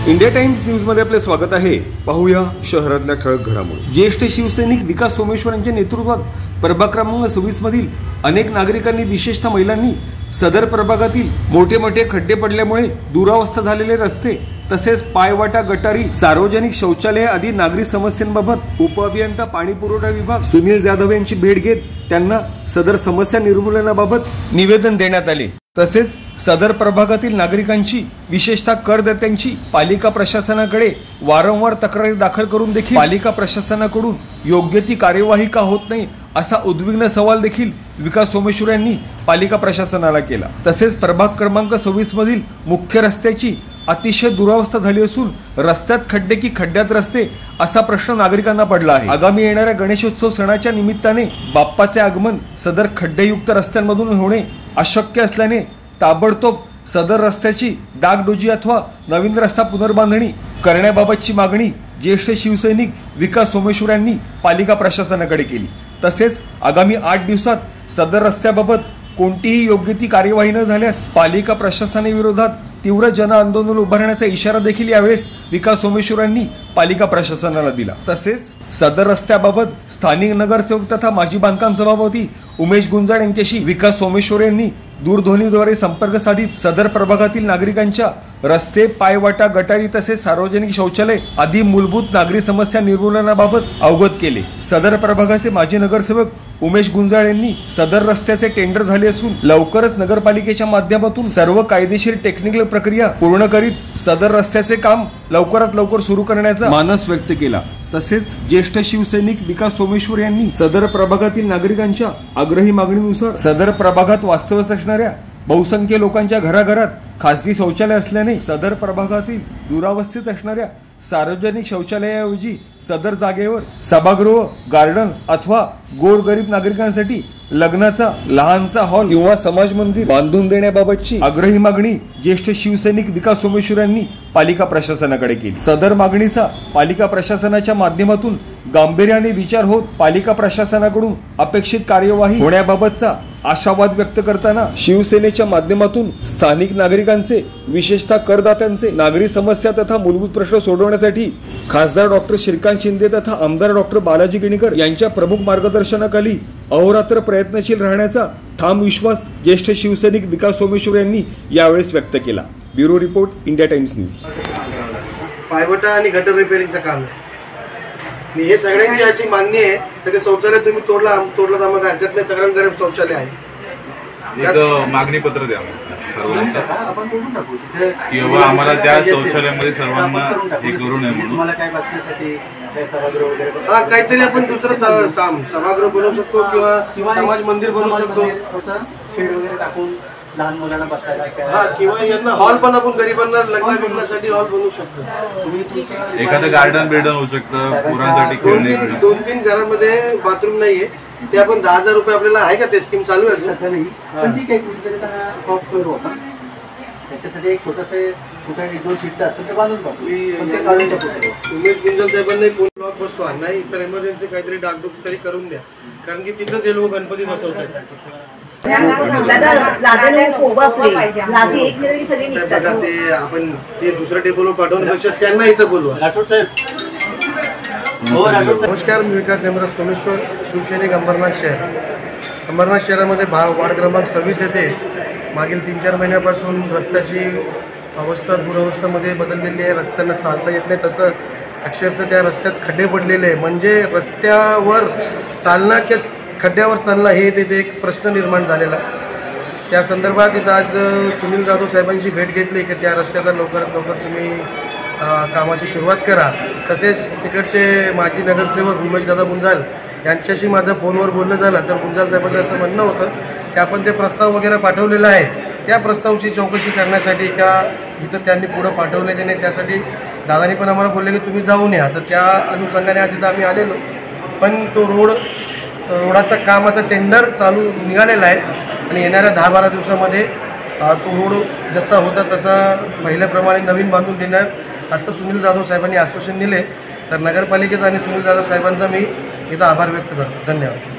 India Times news मध्ये आपले स्वागत आहे। पाहूया शहरातल्या ठळक घडामोडी। ज्येष्ठ शिवसैनिक विकास सोमेश्वर यांच्या नेतृत्वात प्रभाग क्रमांक 26 मधील अनेक नागरिकांनी विशेषतः महिलांनी सदर प्रभागातील मोठे खड्डे पडल्यामुळे दुरावस्था झालेले रस्ते तसेच पायवाटा गटारी सार्वजनिक शौचालय आदी नागरी समस्यांबाबत उपअभियंता पाणी पुरवठा विभाग सुनील जाधव यांची भेट घेत त्यांना सदर समस्या निर्मूलनाबाबत निवेदन देण्यात आले। तसेच सदर प्रभागातील नागरिकांची विशेषतः करदात्यांची पालिका प्रशासनाकडे वारंवार तक्रारी दाखल करून देखील पालिका प्रशासनाकडून योग्य ती कार्यवाही का होत नाही असा उद्विग्न सवाल देखील विकास सोमेश्वर यांनी पालिका प्रशासनाला केला। तसेच प्रभाग क्रमांक 26 मधील मुख्य रस्त्याची अतिशय दुरावस्था झाली असून रस्त्यात खड्डे की खड्ड्यात रस्ते असा प्रश्न नागरिकांना पडला आहे। आगामी येणाऱ्या गणेशोत्सव सणाच्या निमित्ताने बाप्पाचे आगमन सदर खड्डेयुक्त रस्त्यांमधून होणे अशक्य असल्याने ताबडतोब सदर रस्त्याची डागडुजी अथवा नवीन रस्ता पुनर्बांधणी करण्याबाबतची मागणी ज्येष्ठ शिवसैनिक विकास सोमेश्वर यांनी पालिका प्रशासनाकडे केली। तसेच आगामी 8 दिवसात सदर रस्त्याबाबत कोणतीही योग्य ती कार्यवाही न झाल्यास पालिका प्रशासनाविरोधात तीव्र जन आंदोलन उभारण्याचा इशारा देखील यावेळेस विकास सोमेश्वर यांनी पालिका प्रशासनाला दिला। तसेच सदर रस्त्याबाबत स्थानिक नगरसेवक तथा माजी बांधकाम सभापती उमेश गुंजाळ यांच्याशी विकास सोमेश्वर यांनी दूरध्वनीद्वारे संपर्क साधित सदर प्रभागातील नागरिकांच्या रस्ते पायवाटा गटारी तसेच सार्वजनिक शौचालय आदी मूलभूत नागरी समस्या निर्मूलनाबाबत अवगत केले। सदर प्रभागाचे माजी नगरसेवक उमेश गुंजाळ यांनी सदर रस्त्याचे टेंडर झाले असून लवकरच नगरपालिकेच्या माध्यमातून सर्व कायदेशीर टेक्निकल प्रक्रिया पूर्ण करीत सदर रस्त्याचे काम लवकरात लवकर सुरू करण्याचा मानस व्यक्त केला। तसेच ज्येष्ठ शिवसैनिक विकास सोमेश्वर यांनी सदर प्रभागातील नागरिकांच्या आग्रही मागणीनुसार सदर प्रभागात वास्तव्यास असणाऱ्या बहुसंख्य लोकांच्या घराघरात खासगी शौचालय असल्याने सदर प्रभागातील दुरावस्थित असणाऱ्या सार्वजनिक शौचालयाऐवजी सदर जागेवर सभागृह गार्डन अथवा गोरगरीब नागरिकांसाठी लग्नाचा लहानसा हॉल किंवा समाज मंदिर बांधून देण्याबाबतची आग्रही मागणी ज्येष्ठ शिवसैनिक विकास सोमेश्वर यांनी पालिका प्रशासनाकडे केली। सदर मागणीचा पालिका प्रशासनाच्या माध्यमातून गांभीर्याने विचार होत पालिका प्रशासनाकडून अपेक्षित कार्यवाही होण्याबाबतचा आशावाद व्यक्त करताना शिवसेनेच्या माध्यमातून स्थानिक नागरिकांचे विशेषतः करदात्यांचे नागरी समस्या तथा मूलभूत प्रश्न सोडवण्यासाठी खासदार डॉक्टर श्रीकांत शिंदे तथा आमदार डॉक्टर बालाजी गिणीकर यांच्या प्रमुख मार्गदर्शनाखाली अहोरात्र प्रयत्नशील राहण्याचा ठाम विश्वास ज्येष्ठ शिवसैनिक विकास सोमेश्वर यांनी यावेळेस व्यक्त केला। Bureau report India Times news. पायवटा आणि गटर रिपेअरिंगचं काम आहे आणि हे सगळ्यांची अशी मागणी आहे तर शौचालय तुम्ही तोडला आम्हाला राज्यातल्या सगळ्यांकडे शौचालय आहे। एक मागणी पत्र द्या सर्वांना किंवा आम्हाला त्या शौचालयामध्ये सर्वांना हे करू नये म्हणून काहीतरी आपण दुसरं सभागृह बनवू शकतो किंवा समाज मंदिर बनवू शकतो शेड वगैरे टाकून लहान मुलांना बसायला किंवा यांना हॉल पण आपण गरिबांना लग्न बिग्नासाठी हॉल बनवू शकतो। एखादं गार्डन बिल्डन होऊ शकतं पोरांसाठी। 2-3 घरामध्ये बाथरूम नाहीये ते आपण 10,000 रुपये आपल्याला आहे का ते स्कीम चालू आहे पण ठीक आहे कुठेतरी त्यांना करू आपण त्याच्यासाठी एक छोटंसं कुठे 1-2 शीटचं असतं ते बांधून उमेश गुंजाळ साहेबांनी ब्लॉक बसवा नाही तर इमर्जन्सी काहीतरी डागडुग तरी करून द्या कारण की तिथंच हे लोक गणपती बसवतात। आपण ते दुसऱ्या टेबलवर पाठवण्यापेक्षा त्यांना इथं बोलवा। राठोड साहेब नमस्कार, मी विकास हेमराज सोमेश्वर शिवसैनिक अंबरनाथ शहर। अंबरनाथ शहरामध्ये वार्ड क्रमांक 26 येथे मागील 3-4 महिन्यापासून रस्त्याची अवस्था दुरावस्थेमध्ये बदललेली आहे। रस्त्यांना चालता येत नाही, तसं अक्षरशः त्या रस्त्यात खड्डे पडलेले आहे। म्हणजे रस्त्यावर चालणं की खड्ड्यावर चालणं हे तिथे एक प्रश्न निर्माण झालेला। त्या संदर्भात इथं आज सुनील जाधव साहेबांची भेट घेतली की त्या रस्त्याचा लवकरात लवकर तुम्ही कामाची सुरुवात करा। तसेच तिकडचे माजी नगरसेवक उमेशदादा गुंजाळ यांच्याशी माझं फोनवर बोलणं झालं तर गुंजाळ साहेबांचं असं म्हणणं होतं की आपण ते प्रस्ताव वगैरे पाठवलेला आहे, त्या प्रस्तावाची चौकशी करण्यासाठी का इथं त्यांनी पुढं पाठवलं की नाही त्यासाठी दादानी पण आम्हाला बोलले की तुम्ही जाऊन या। तर त्या अनुषंगाने आज इथं आम्ही आलेलो, पण तो रोडाचा कामाचा टेंडर चालू निघालेला आहे आणि येणाऱ्या 10-12 दिवसामध्ये तो रोड जसा होता तसा पहिल्याप्रमाणे नवीन बांधून देणार असं सुनील जाधव साहेबांनी आश्वासन दिले। तर नगरपालिकेचा आणि सुनील जाधव साहेबांचा मी इथं आभार व्यक्त करतो। धन्यवाद।